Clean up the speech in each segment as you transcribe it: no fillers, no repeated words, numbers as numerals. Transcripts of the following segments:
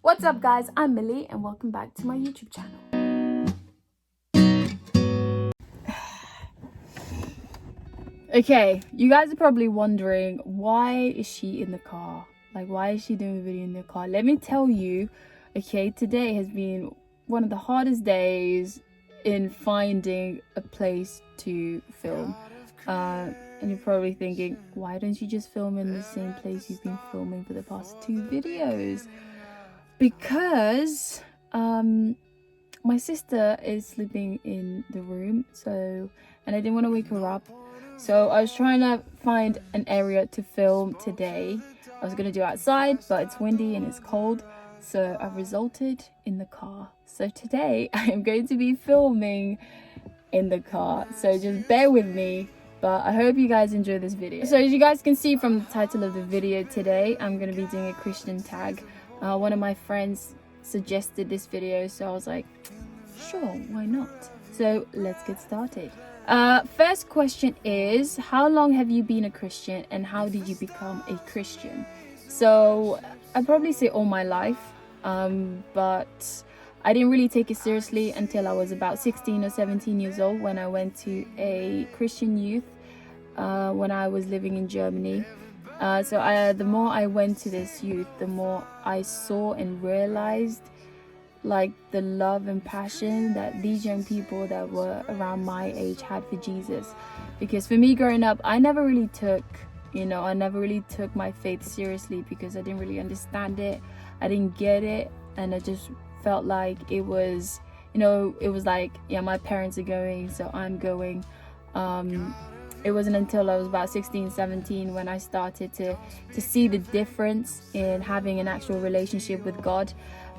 What's up guys, I'm Millie and welcome back to my YouTube channel. Okay, you guys are probably wondering, why is she in the car? Like, why is she doing a video in the car? Let me tell you, okay, today has been one of the hardest days in finding a place to film. And you're probably thinking, why don't you just film in the same place you've been filming for the past 2 videos? Because my sister is sleeping in the room, and I didn't want to wake her up, so I was trying to find an area to film today. I was gonna do outside, but it's windy and it's cold, so I've resulted in the car. So today I am going to be filming in the car, so just bear with me, but I hope you guys enjoy this video. So as you guys can see from the title of the video, today I'm going to be doing a Christian tag. One of my friends suggested this video, so I was like, sure, why not? So let's get started. First question is, how long have you been a Christian and how did you become a Christian? So I'd probably say all my life, but I didn't really take it seriously until I was about 16 or 17 years old, when I went to a Christian youth when I was living in Germany. The more I went to this youth, the more I saw and realized like the love and passion that these young people that were around my age had for Jesus. Because for me growing up, I never really took my faith seriously, because I didn't really understand it, I didn't get it, and I just felt like it was like, yeah, my parents are going, so I'm going. It wasn't until I was about 16, 17 when I started to see the difference in having an actual relationship with God,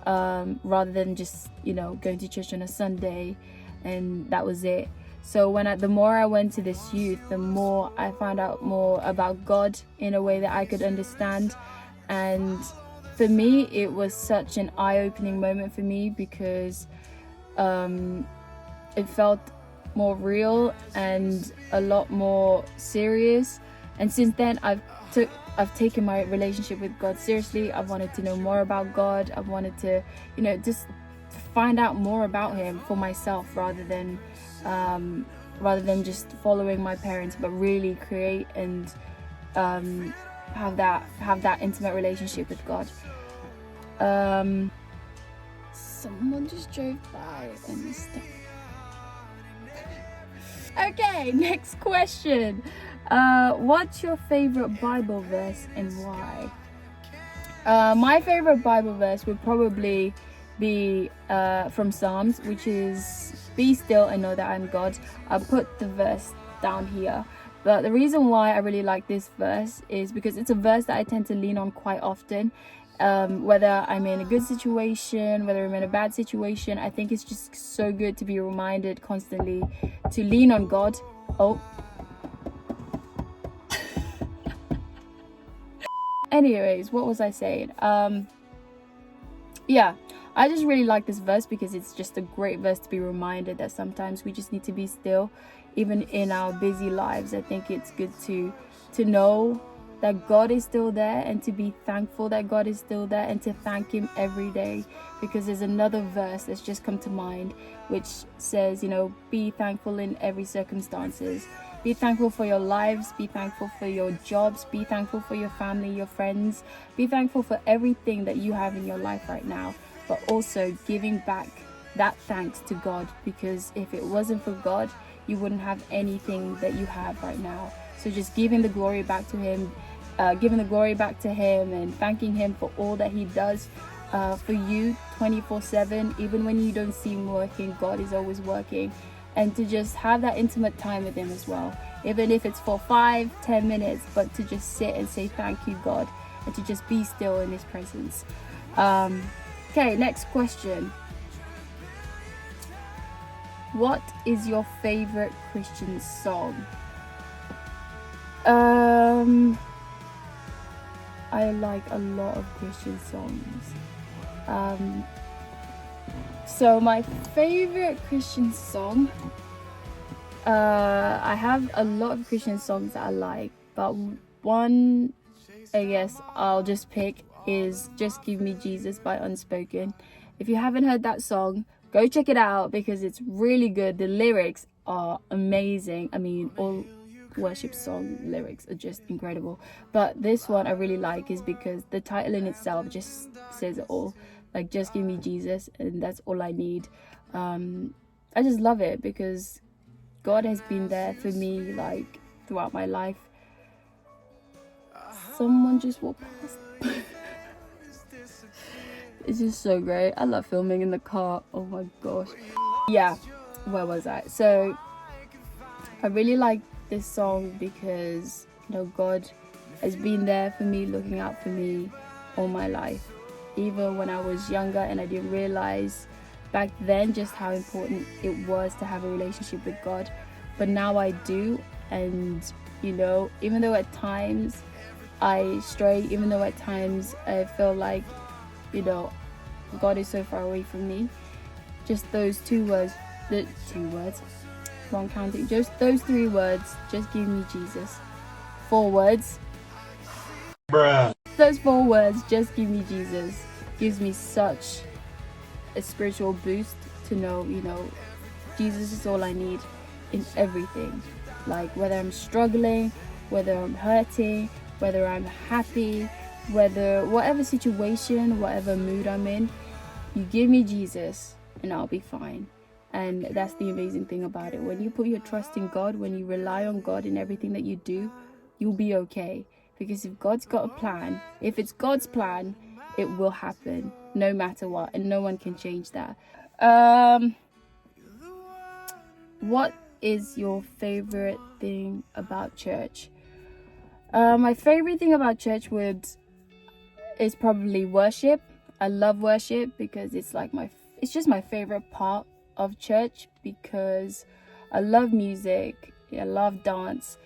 rather than just going to church on a Sunday and that was it. So the more I went to this youth, the more I found out more about God in a way that I could understand. And for me, it was such an eye-opening moment for me, because it felt more real and a lot more serious. And since then, I've taken my relationship with God seriously. I've wanted to know more about God. I've wanted to, just find out more about Him for myself, rather than just following my parents, but really create and have that intimate relationship with God. Someone just drove by and stopped. Okay, next question. What's your favorite Bible verse and why? My favorite Bible verse would probably be from Psalms, which is, "Be still and know that I'm God." I'll put the verse down here. But the reason why I really like this verse is because it's a verse that I tend to lean on quite often. Whether I'm in a good situation, whether I'm in a bad situation, I think it's just so good to be reminded constantly to lean on God. Anyways, what was I saying? Yeah, I just really like this verse because it's just a great verse to be reminded that sometimes we just need to be still, even in our busy lives. I think it's good to know that God is still there, and to be thankful that God is still there, and to thank Him every day. Because there's another verse that's just come to mind, which says, be thankful in every circumstances. Be thankful for your lives, be thankful for your jobs, be thankful for your family, your friends, be thankful for everything that you have in your life right now, but also giving back that thanks to God, because if it wasn't for God, you wouldn't have anything that you have right now. So just giving the glory back to Him, and thanking Him for all that He does for you 24/7. Even when you don't see Him working, God is always working. And to just have that intimate time with Him as well, even if it's for 5-10 minutes, but to just sit and say thank you, God, and to just be still in His presence. Okay, next question. What is your favorite Christian song? I like a lot of Christian songs. So my favorite Christian song, I have a lot of Christian songs that I like, but one I guess I'll just pick is Just Give Me Jesus by Unspoken. If you haven't heard that song, go check it out because it's really good. The lyrics are amazing. I mean, all worship song lyrics are just incredible, but this one I really like is because the title in itself just says it all. Like, just give me Jesus and that's all I need. I just love it because God has been there for me like throughout my life. Someone just walked past. It's just so great. I love filming in the car. Oh my gosh. Yeah, where was I? So I really like this song because, you know, God has been there for me, looking out for me all my life. Even when I was younger and I didn't realize back then just how important it was to have a relationship with God. But now I do, and you know, even though at times I stray, even though at times I feel like, you know, God is so far away from me, just those wrong counting, just those 3 words, just give me Jesus. 4 words. Bruh. Those 4 words, just give me Jesus, gives me such a spiritual boost to know, you know, Jesus is all I need in everything. Like, whether I'm struggling, whether I'm hurting, whether I'm happy, whether whatever situation, whatever mood I'm in, you give me Jesus and I'll be fine. And that's the amazing thing about it. When you put your trust in God, when you rely on God in everything that you do, you'll be okay. Because if God's got a plan, if it's God's plan, it will happen no matter what, and no one can change that. What is your favorite thing about church? My favorite thing about church is probably worship. I love worship because it's just my favorite part of church, because I love music, I love dance,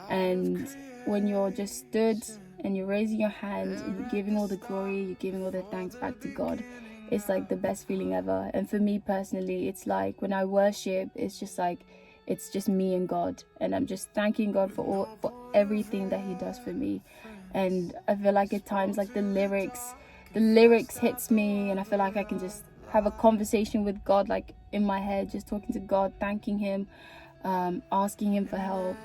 and when you're just stood and you're raising your hands and you're giving all the glory, you're giving all the thanks back to God, it's like the best feeling ever. And for me personally, it's like when I worship, it's just me and God, and I'm just thanking God for everything that He does for me. And I feel like at times, like the lyrics hits me, and I feel like I can just have a conversation with God, like in my head, just talking to God, thanking Him, asking Him for help.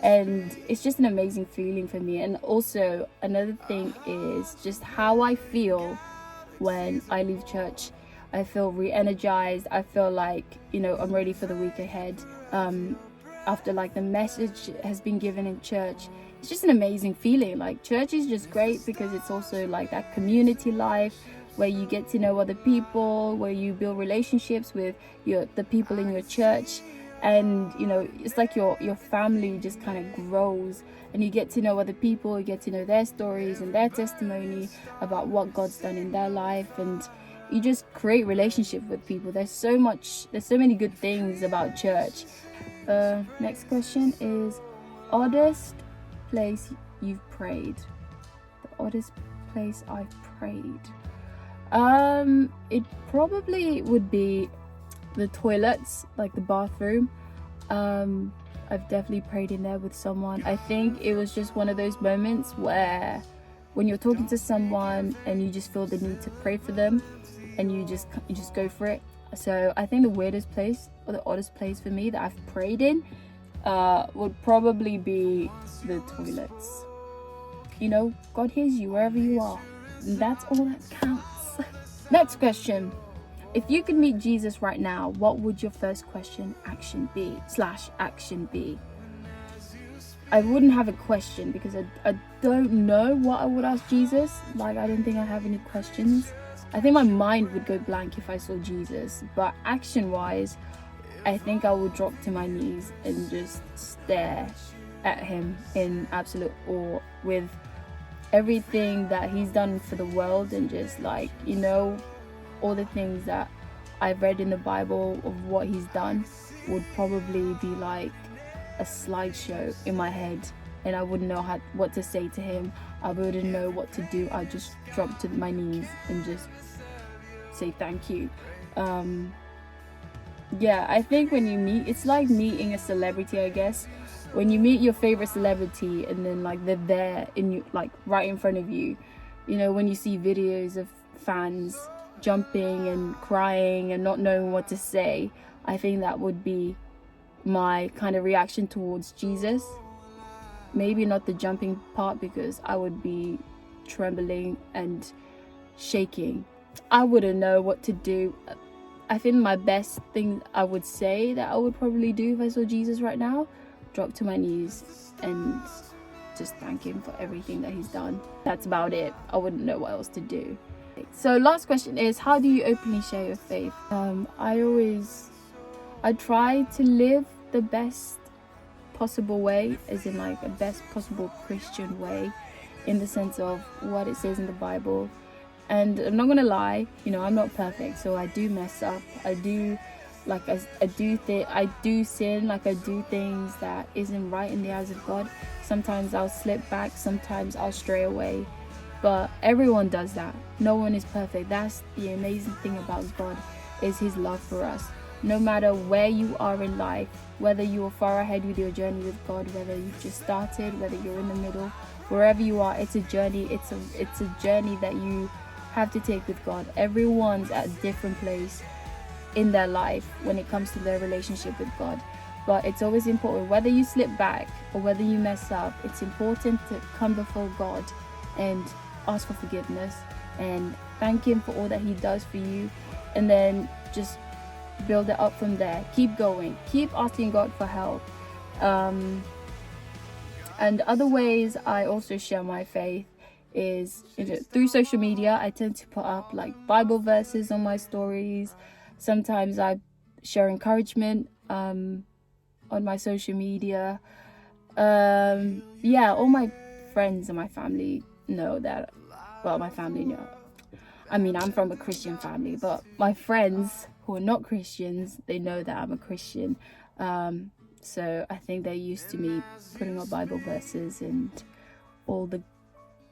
And it's just an amazing feeling for me. And also another thing is just how I feel when I leave church. I feel re-energized. I feel like, you know, I'm ready for the week ahead. After like the message has been given in church, it's just an amazing feeling. Like, church is just great because it's also like that community life where you get to know other people, where you build relationships with the people in your church. And you know, it's like your family just kind of grows, and you get to know other people, you get to know their stories and their testimony about what God's done in their life, and you just create relationship with people. There's so many good things about church. Next question is, oddest place you've prayed. The oddest place I've prayed. It probably would be the toilets, like the bathroom. I've definitely prayed in there with someone. I think it was just one of those moments where when you're talking to someone and you just feel the need to pray for them, and you just go for it. So I think the weirdest place, or the oddest place for me that I've prayed in, would probably be the toilets. You know, God hears you wherever you are, and that's all that counts. Next question. If you could meet Jesus right now, what would your first action be? I wouldn't have a question because I don't know what I would ask Jesus. Like, I don't think I have any questions. I think my mind would go blank if I saw Jesus. But action-wise, I think I would drop to my knees and just stare at Him in absolute awe with everything that He's done for the world, and just like, you know, all the things that I've read in the Bible of what He's done would probably be like a slideshow in my head, and I wouldn't know what to say to Him. I wouldn't know what to do. I'd just drop to my knees and just say thank you. Yeah, I think when you meet, it's like meeting a celebrity, I guess. When you meet your favorite celebrity and then like they're there in you, like right in front of you, you know, when you see videos of fans jumping and crying and not knowing what to say, I think that would be my kind of reaction towards Jesus. Maybe not the jumping part, because I would be trembling and shaking. I wouldn't know what to do. I think my best thing I would say that I would probably do if I saw Jesus right now, drop to my knees and just thank him for everything that he's done. That's about it. I wouldn't know what else to do. So last question is, how do you openly share your faith? I try to live the best possible way, as in like a best possible Christian way, in the sense of what it says in the Bible. And I'm not gonna lie, you know, I'm not perfect, so I do mess up. I do sin, like I do things that isn't right in the eyes of God. Sometimes I'll slip back, sometimes I'll stray away, but everyone does that. No one is perfect. That's the amazing thing about God, is his love for us. No matter where you are in life, whether you are far ahead with your journey with God, whether you've just started, whether you're in the middle, wherever you are, it's a journey. It's a journey that you have to take with God. Everyone's at a different place in their life when it comes to their relationship with God. But it's always important, whether you slip back or whether you mess up, it's important to come before God and ask for forgiveness and thank him for all that he does for you, and then just build it up from there. Keep going, keep asking God for help. And other ways I also share my faith is, you know, through social media. I tend to put up like Bible verses on my stories. Sometimes I share encouragement on my social media. All my friends and my family know that. Well, my family know. I mean, I'm from a Christian family, but my friends who are not Christians, they know that I'm a Christian. So I think they're used to me putting up Bible verses and all the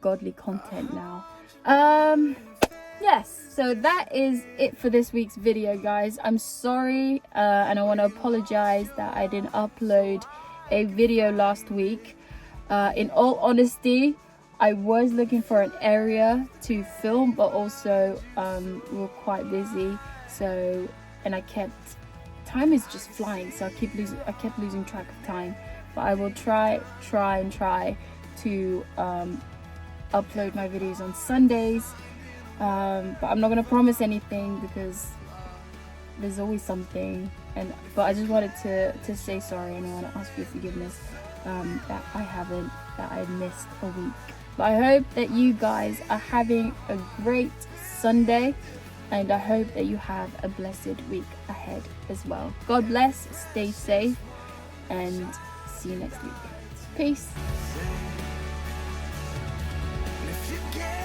godly content now. Yes, so that is it for this week's video, guys. I'm sorry, and I want to apologize that I didn't upload a video last week. In all honesty, I was looking for an area to film, but also we were quite busy, so, and time is just flying, so I kept losing track of time. But I will try to upload my videos on Sundays, but I'm not gonna promise anything because there's always something. But I just wanted to say sorry, and I want to ask for your forgiveness that I missed a week. But I hope that you guys are having a great Sunday, and I hope that you have a blessed week ahead as well. God bless, stay safe, and see you next week. Peace. If you get